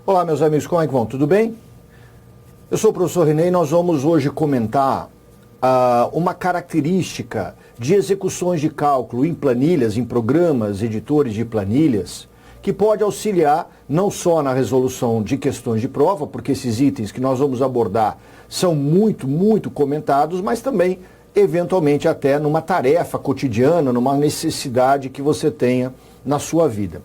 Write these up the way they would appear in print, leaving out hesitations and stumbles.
Olá, meus amigos, como é que vão? Tudo bem? Eu sou o professor René e nós vamos hoje comentar uma característica de execuções de cálculo em planilhas, em programas, editores de planilhas, que pode auxiliar não só na resolução de questões de prova, porque esses itens que nós vamos abordar são muito comentados, mas também, eventualmente, até numa tarefa cotidiana, numa necessidade que você tenha na sua vida.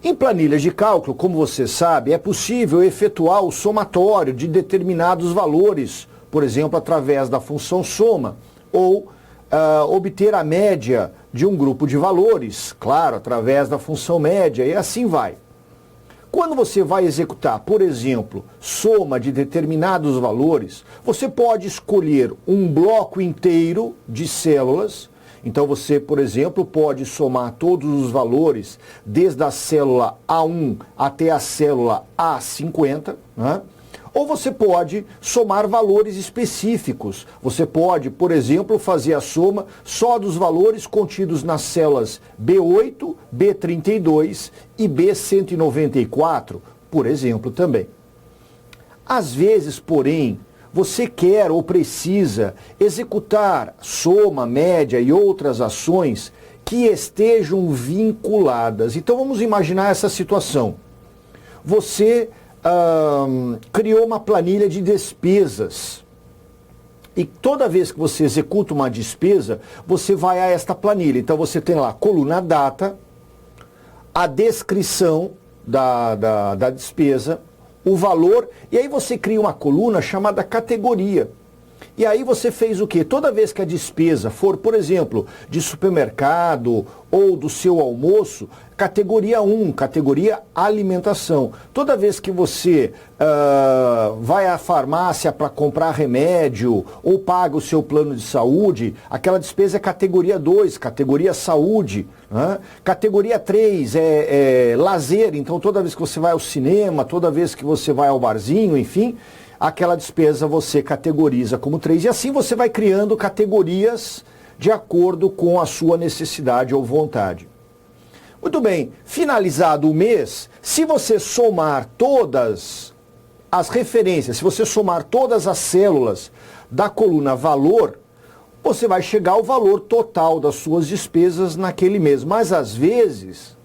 Em planilhas de cálculo, como você sabe, é possível efetuar o somatório de determinados valores, por exemplo, através da função soma, ou obter a média de um grupo de valores, claro, através da função média, e assim vai. Quando você vai executar, por exemplo, soma de determinados valores, você pode escolher um bloco inteiro de células. Então você, por exemplo, pode somar todos os valores, desde a célula A1 até a célula A50, né? Ou você pode somar valores específicos. Você pode, por exemplo, fazer a soma só dos valores contidos nas células B8, B32 e B194, por exemplo, também. Às vezes, porém, você quer ou precisa executar soma, média e outras ações que estejam vinculadas. Então vamos imaginar essa situação. Você criou uma planilha de despesas. E toda vez que você executa uma despesa, você vai a esta planilha. Então você tem lá a coluna data, a descrição da despesa, o valor, e aí você cria uma coluna chamada categoria. E aí você fez o quê? Toda vez que a despesa for, por exemplo, de supermercado ou do seu almoço, categoria 1, categoria alimentação. Toda vez que você vai à farmácia para comprar remédio ou paga o seu plano de saúde, aquela despesa é categoria 2, categoria saúde. Né? Categoria 3 é lazer, então toda vez que você vai ao cinema, toda vez que você vai ao barzinho, enfim, aquela despesa você categoriza como 3 e assim você vai criando categorias de acordo com a sua necessidade ou vontade. Muito bem, finalizado o mês, se você somar todas as referências, se você somar todas as células da coluna valor, você vai chegar ao valor total das suas despesas naquele mês. Mas às vezes,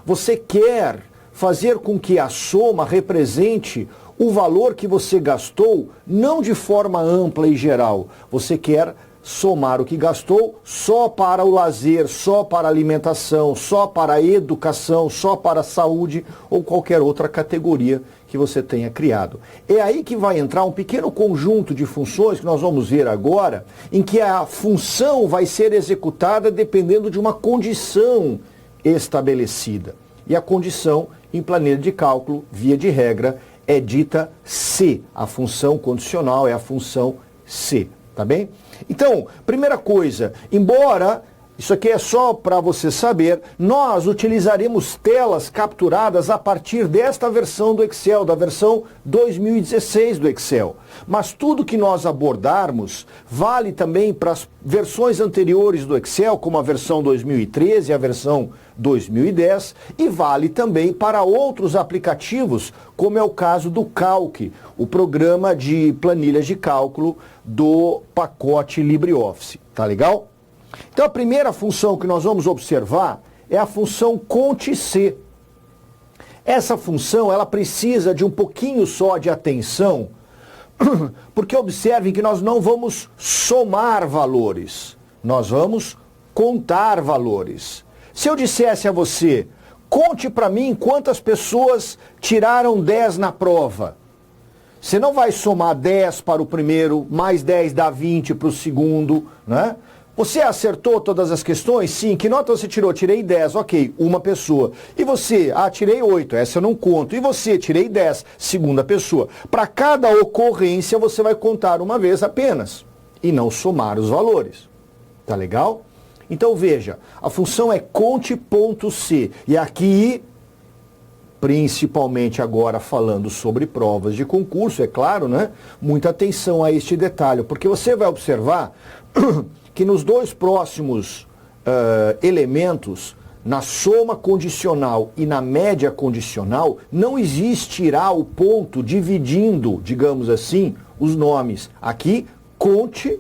você quer fazer com que a soma represente o valor que você gastou, não de forma ampla e geral. Você quer somar o que gastou só para o lazer, só para a alimentação, só para a educação, só para a saúde ou qualquer outra categoria que você tenha criado. É aí que vai entrar um pequeno conjunto de funções que nós vamos ver agora, em que a função vai ser executada dependendo de uma condição estabelecida. E a condição, em planilha de cálculo, via de regra, é dita se. A função condicional é a função se, tá bem? Então, primeira coisa, embora, isso aqui é só para você saber, nós utilizaremos telas capturadas a partir desta versão do Excel, da versão 2016 do Excel. Mas tudo que nós abordarmos vale também para as versões anteriores do Excel, como a versão 2013 e a versão 2010, e vale também para outros aplicativos, como é o caso do Calc, o programa de planilhas de cálculo do pacote LibreOffice. Tá legal? Então a primeira função que nós vamos observar é a função CONT-C. Essa função, ela precisa de um pouquinho só de atenção, porque observem que nós não vamos somar valores, nós vamos contar valores. Se eu dissesse a você, conte para mim quantas pessoas tiraram 10 na prova. Você não vai somar 10 para o primeiro, mais 10 dá 20 para o segundo, né? Você acertou todas as questões? Sim. Que nota você tirou? Tirei 10, ok, uma pessoa. E você? Ah, tirei 8, essa eu não conto. E você? Tirei 10, segunda pessoa. Para cada ocorrência você vai contar uma vez apenas e não somar os valores. Tá legal? Então veja, a função é conte.c e aqui, principalmente agora falando sobre provas de concurso, é claro, né? Muita atenção a este detalhe, porque você vai observar que nos dois próximos elementos, na soma condicional e na média condicional, não existirá o ponto dividindo, digamos assim, os nomes. Aqui, conte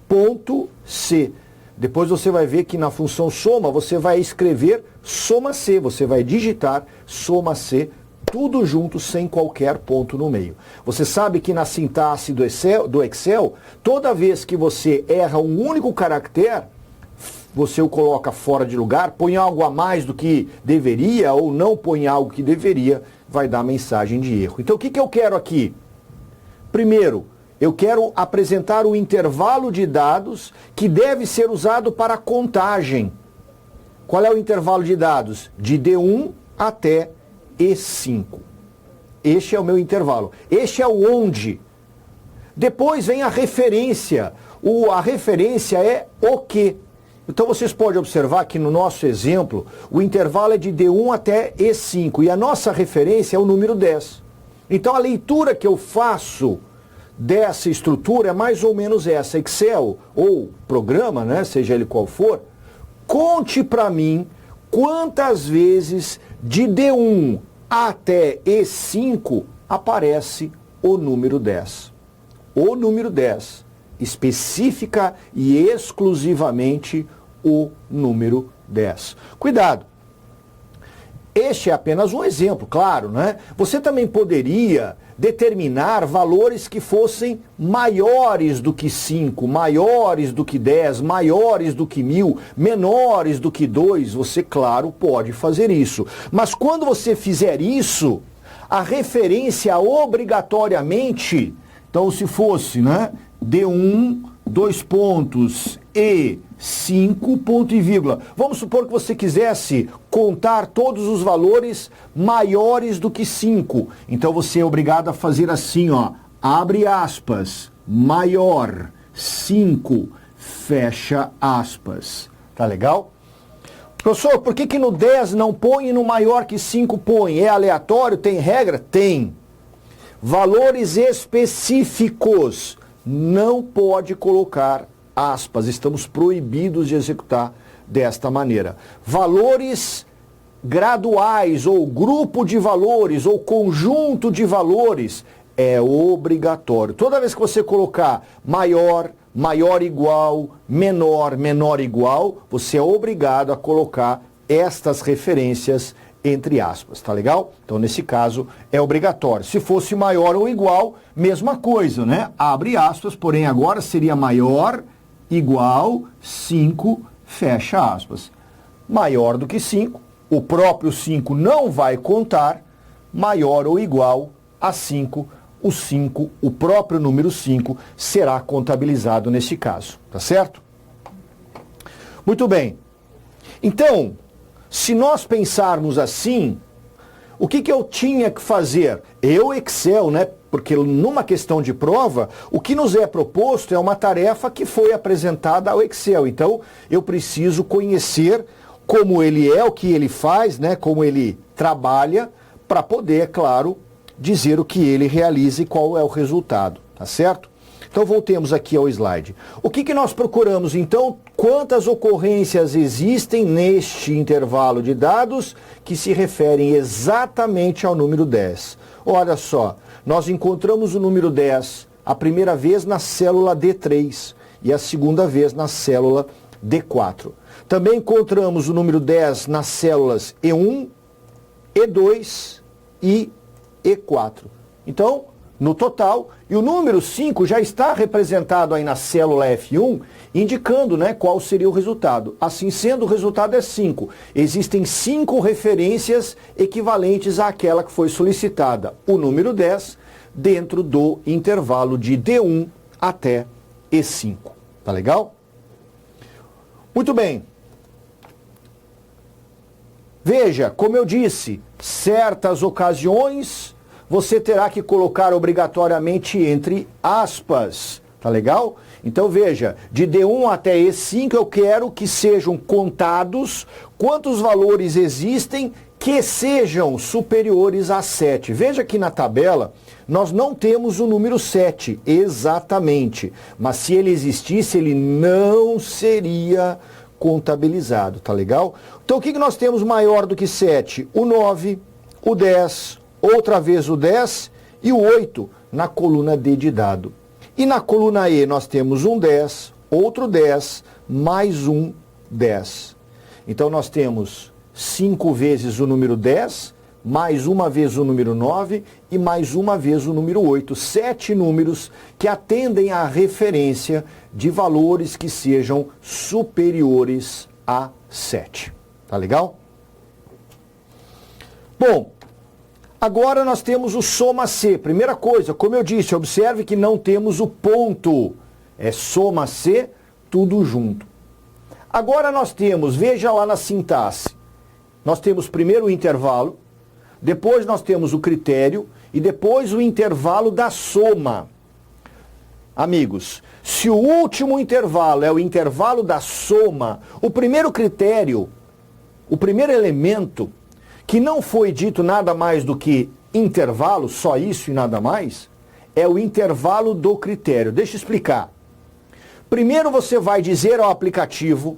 ponto C. Depois você vai ver que na função soma você vai escrever soma C, você vai digitar soma C, tudo junto sem qualquer ponto no meio. Você sabe que na sintaxe do Excel, toda vez que você erra um único caractere, você o coloca fora de lugar, põe algo a mais do que deveria ou não põe algo que deveria, vai dar mensagem de erro. Então o que eu quero aqui? Primeiro, eu quero apresentar o intervalo de dados que deve ser usado para contagem. Qual é o intervalo de dados? De D1 até E5. Este é o meu intervalo. Este é o onde. Depois vem a referência. A referência é o que. Então vocês podem observar que no nosso exemplo, o intervalo é de D1 até E5 e a nossa referência é o número 10. Então a leitura que eu faço dessa estrutura é mais ou menos essa. Excel ou programa, né, seja ele qual for, conte para mim quantas vezes de D1 até E5 aparece o número 10. O número 10, específica e exclusivamente o número 10. Cuidado! Este é apenas um exemplo, claro, né? Você também poderia determinar valores que fossem maiores do que 5, maiores do que 10, maiores do que 1000, menores do que 2. Você, claro, pode fazer isso. Mas quando você fizer isso, a referência obrigatoriamente, então se fosse, né, D1, 2 pontos, E5, ponto e vírgula. Vamos supor que você quisesse contar todos os valores maiores do que 5. Então você é obrigado a fazer assim, ó, abre aspas, maior, 5, fecha aspas. Tá legal? Professor, por que no 10 não põe e no maior que 5 põe? É aleatório? Tem regra? Tem. Valores específicos. Não pode colocar aspas, estamos proibidos de executar desta maneira. Valores graduais, ou grupo de valores, ou conjunto de valores, é obrigatório. Toda vez que você colocar maior, maior igual, menor, menor igual, você é obrigado a colocar estas referências entre aspas, tá legal? Então, nesse caso, é obrigatório. Se fosse maior ou igual, mesma coisa, né? Abre aspas, porém agora seria maior, igual, 5, fecha aspas. Maior do que 5, o próprio 5 não vai contar, maior ou igual a 5, o 5, o próprio número 5, será contabilizado nesse caso, tá certo? Muito bem. Então, se nós pensarmos assim, o que eu tinha que fazer? Excel, né? Porque numa questão de prova, o que nos é proposto é uma tarefa que foi apresentada ao Excel. Então, eu preciso conhecer como ele é, o que ele faz, né? Como ele trabalha, para poder, é claro, dizer o que ele realiza e qual é o resultado, tá certo? Então voltemos aqui ao slide. O que nós procuramos então? Quantas ocorrências existem neste intervalo de dados que se referem exatamente ao número 10? Olha só, nós encontramos o número 10 a primeira vez na célula D3 e a segunda vez na célula D4. Também encontramos o número 10 nas células E1, E2 e E4. Então, no total, e o número 5 já está representado aí na célula F1, indicando, né, qual seria o resultado. Assim sendo, o resultado é 5. Existem 5 referências equivalentes àquela que foi solicitada, o número 10, dentro do intervalo de D1 até E5. Tá legal? Muito bem. Veja, como eu disse, certas ocasiões você terá que colocar obrigatoriamente entre aspas, tá legal? Então veja, de D1 até E5 eu quero que sejam contados quantos valores existem que sejam superiores a 7. Veja que na tabela nós não temos o número 7 exatamente, mas se ele existisse ele não seria contabilizado, tá legal? Então o que nós temos maior do que 7? O 9, o 10, outra vez o 10 e o 8 na coluna D de dado. E na coluna E nós temos um 10, outro 10, mais um 10. Então nós temos 5 vezes o número 10, mais uma vez o número 9 e mais uma vez o número 8. 7 números que atendem à referência de valores que sejam superiores a 7. Tá legal? Bom, agora nós temos o soma C. Primeira coisa, como eu disse, observe que não temos o ponto. É soma C, tudo junto. Agora nós temos, veja lá na sintaxe, nós temos primeiro o intervalo, depois nós temos o critério e depois o intervalo da soma. Amigos, se o último intervalo é o intervalo da soma, o primeiro critério, o primeiro elemento, que não foi dito nada mais do que intervalo, só isso e nada mais, é o intervalo do critério. Deixa eu explicar. Primeiro você vai dizer ao aplicativo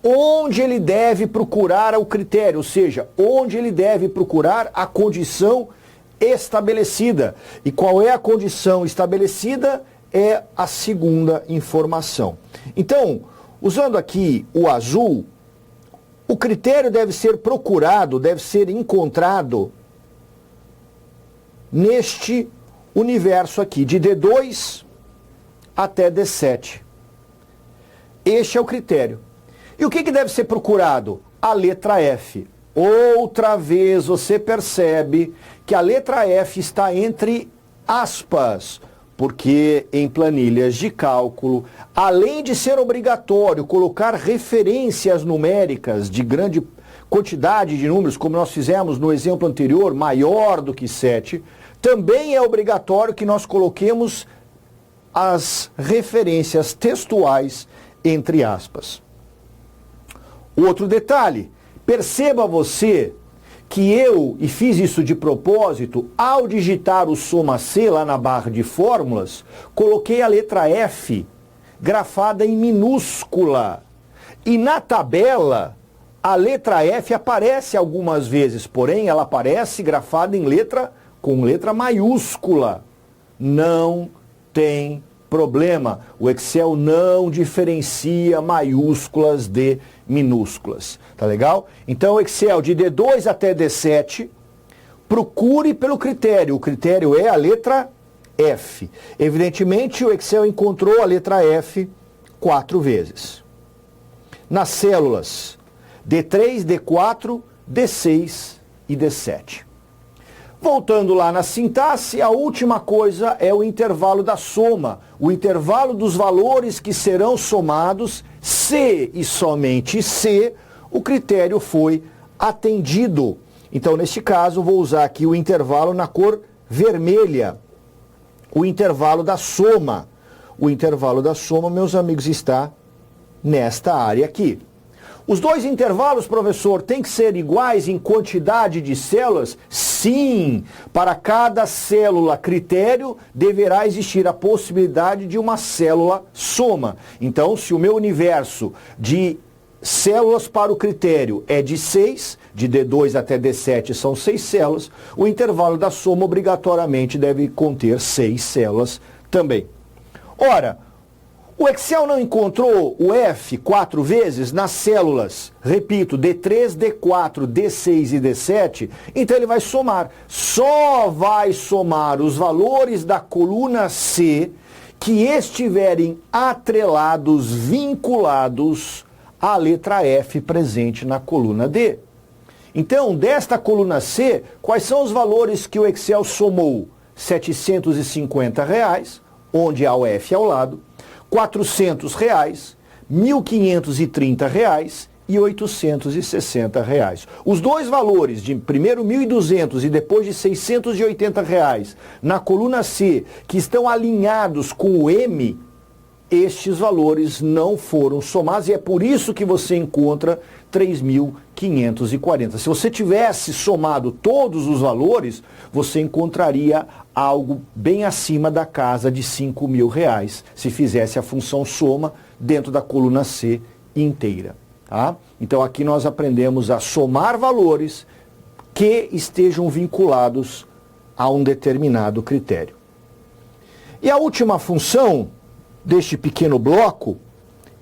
onde ele deve procurar o critério, ou seja, onde ele deve procurar a condição estabelecida. E qual é a condição estabelecida? É a segunda informação. Então, usando aqui o azul, o critério deve ser procurado, deve ser encontrado neste universo aqui, de D2 até D7. Este é o critério. E o que deve ser procurado? A letra F. Outra vez você percebe que a letra F está entre aspas, porque em planilhas de cálculo, além de ser obrigatório colocar referências numéricas de grande quantidade de números, como nós fizemos no exemplo anterior, maior do que 7, também é obrigatório que nós coloquemos as referências textuais entre aspas. Outro detalhe, perceba você que eu, e fiz isso de propósito, ao digitar o soma C lá na barra de fórmulas, coloquei a letra F grafada em minúscula. E na tabela, a letra F aparece algumas vezes, porém ela aparece grafada com letra maiúscula. Não tem problema. O Excel não diferencia maiúsculas de minúsculas. Tá legal? Então, o Excel de D2 até D7, procure pelo critério. O critério é a letra F. Evidentemente, o Excel encontrou a letra F 4 vezes. Nas células D3, D4, D6 e D7. Voltando lá na sintaxe, a última coisa é o intervalo da soma, o intervalo dos valores que serão somados, se e somente se o critério foi atendido. Então, neste caso, vou usar aqui o intervalo na cor vermelha, o intervalo da soma. O intervalo da soma, meus amigos, está nesta área aqui. Os dois intervalos, professor, têm que ser iguais em quantidade de células? Sim! Para cada célula critério, deverá existir a possibilidade de uma célula soma. Então, se o meu universo de células para o critério é de 6, de D2 até D7 são 6 células, o intervalo da soma obrigatoriamente deve conter 6 células também. Ora, o Excel não encontrou o F 4 vezes nas células, repito, D3, D4, D6 e D7, então ele vai somar. Só vai somar os valores da coluna C que estiverem atrelados, vinculados à letra F presente na coluna D. Então, desta coluna C, quais são os valores que o Excel somou? R$ 750, onde há o F ao lado, R$ 400, R$ 1.530 e R$ 860. Os dois valores, de primeiro 1.200 e depois de R$ 680 na coluna C, que estão alinhados com o M, estes valores não foram somados e é por isso que você encontra 3.540. Se você tivesse somado todos os valores, você encontraria algo bem acima da casa de R$ 5.000, se fizesse a função soma dentro da coluna C inteira. Tá? Então aqui nós aprendemos a somar valores que estejam vinculados a um determinado critério. E a última função deste pequeno bloco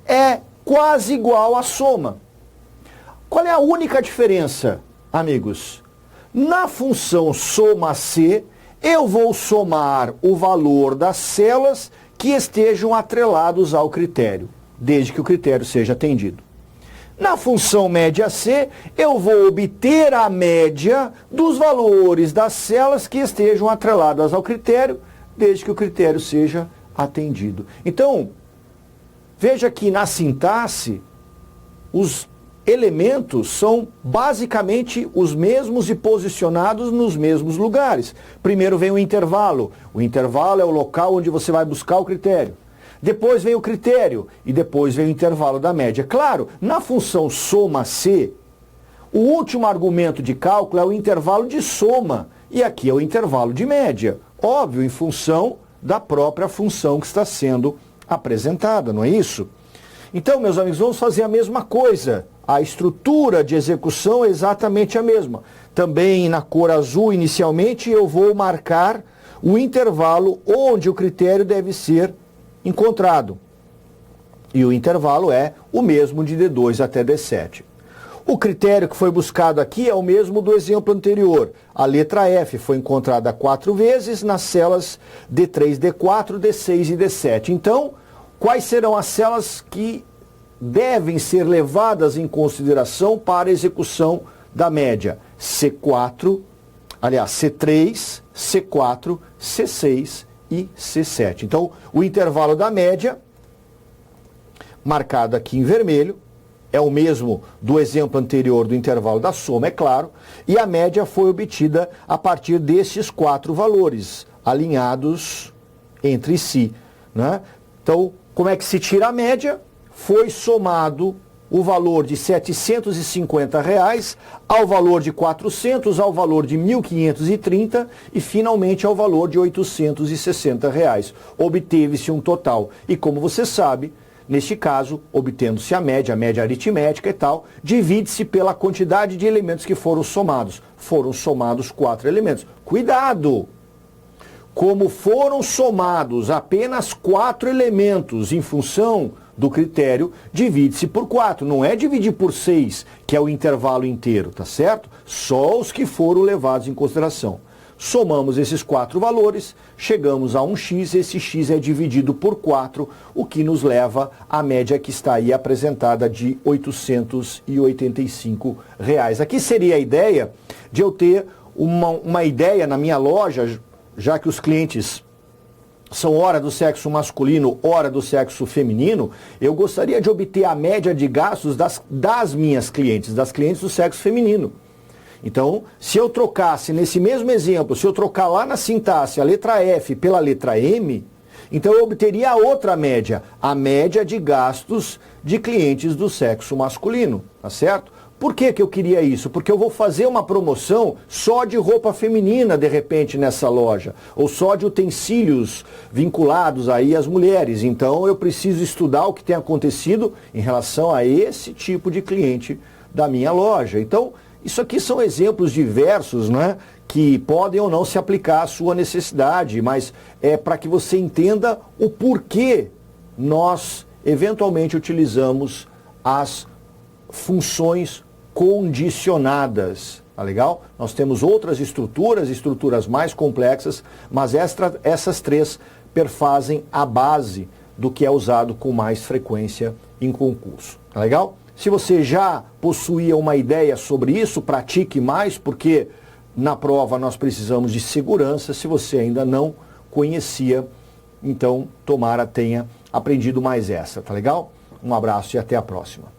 é quase igual à soma. Qual é a única diferença, amigos? Na função soma-C, eu vou somar o valor das células que estejam atrelados ao critério, desde que o critério seja atendido. Na função média-C, eu vou obter a média dos valores das células que estejam atreladas ao critério, desde que o critério seja atendido. Então, veja que na sintaxe, os elementos são basicamente os mesmos e posicionados nos mesmos lugares. Primeiro vem o intervalo. O intervalo é o local onde você vai buscar o critério. Depois vem o critério e depois vem o intervalo da média. Claro, na função soma-C, o último argumento de cálculo é o intervalo de soma e aqui é o intervalo de média. Óbvio, em função da própria função que está sendo apresentada, não é isso? Então, meus amigos, vamos fazer a mesma coisa. A estrutura de execução é exatamente a mesma. Também na cor azul, inicialmente, eu vou marcar o intervalo onde o critério deve ser encontrado. E o intervalo é o mesmo de D2 até D7. O critério que foi buscado aqui é o mesmo do exemplo anterior. A letra F foi encontrada 4 vezes nas células D3, D4, D6 e D7. Então, quais serão as células que devem ser levadas em consideração para a execução da média? C4, aliás, C3, C4, C6 e C7. Então, o intervalo da média, marcado aqui em vermelho, é o mesmo do exemplo anterior do intervalo da soma, é claro, e a média foi obtida a partir desses 4 valores, alinhados entre si, né? Então, como é que se tira a média? Foi somado o valor de R$ 750 ao valor de 400, ao valor de 1.530 e finalmente ao valor de R$ 860. Obteve-se um total. E como você sabe, neste caso, obtendo-se a média aritmética e tal, divide-se pela quantidade de elementos que foram somados. Foram somados 4 elementos. Cuidado! Como foram somados apenas 4 elementos em função do critério, divide-se por 4. Não é dividir por 6, que é o intervalo inteiro, tá certo? Só os que foram levados em consideração. Somamos esses 4 valores, chegamos a um x, esse x é dividido por 4, o que nos leva à média que está aí apresentada de R$ 885. Aqui seria a ideia de eu ter uma ideia na minha loja, já que os clientes são hora do sexo masculino, hora do sexo feminino, eu gostaria de obter a média de gastos das minhas clientes, das clientes do sexo feminino. Então, se eu trocasse, nesse mesmo exemplo, se eu trocar lá na sintaxe a letra F pela letra M, então eu obteria a outra média, a média de gastos de clientes do sexo masculino, tá certo? Por que eu queria isso? Porque eu vou fazer uma promoção só de roupa feminina, de repente, nessa loja, ou só de utensílios vinculados aí às mulheres. Então, eu preciso estudar o que tem acontecido em relação a esse tipo de cliente da minha loja. Então, isso aqui são exemplos diversos, né, que podem ou não se aplicar à sua necessidade, mas é para que você entenda o porquê nós, eventualmente, utilizamos as funções condicionadas, tá legal? Nós temos outras estruturas mais complexas, mas essas 3 perfazem a base do que é usado com mais frequência em concurso, tá legal? Se você já possuía uma ideia sobre isso, pratique mais, porque na prova nós precisamos de segurança. Se você ainda não conhecia, então tomara tenha aprendido mais essa, tá legal? Um abraço e até a próxima.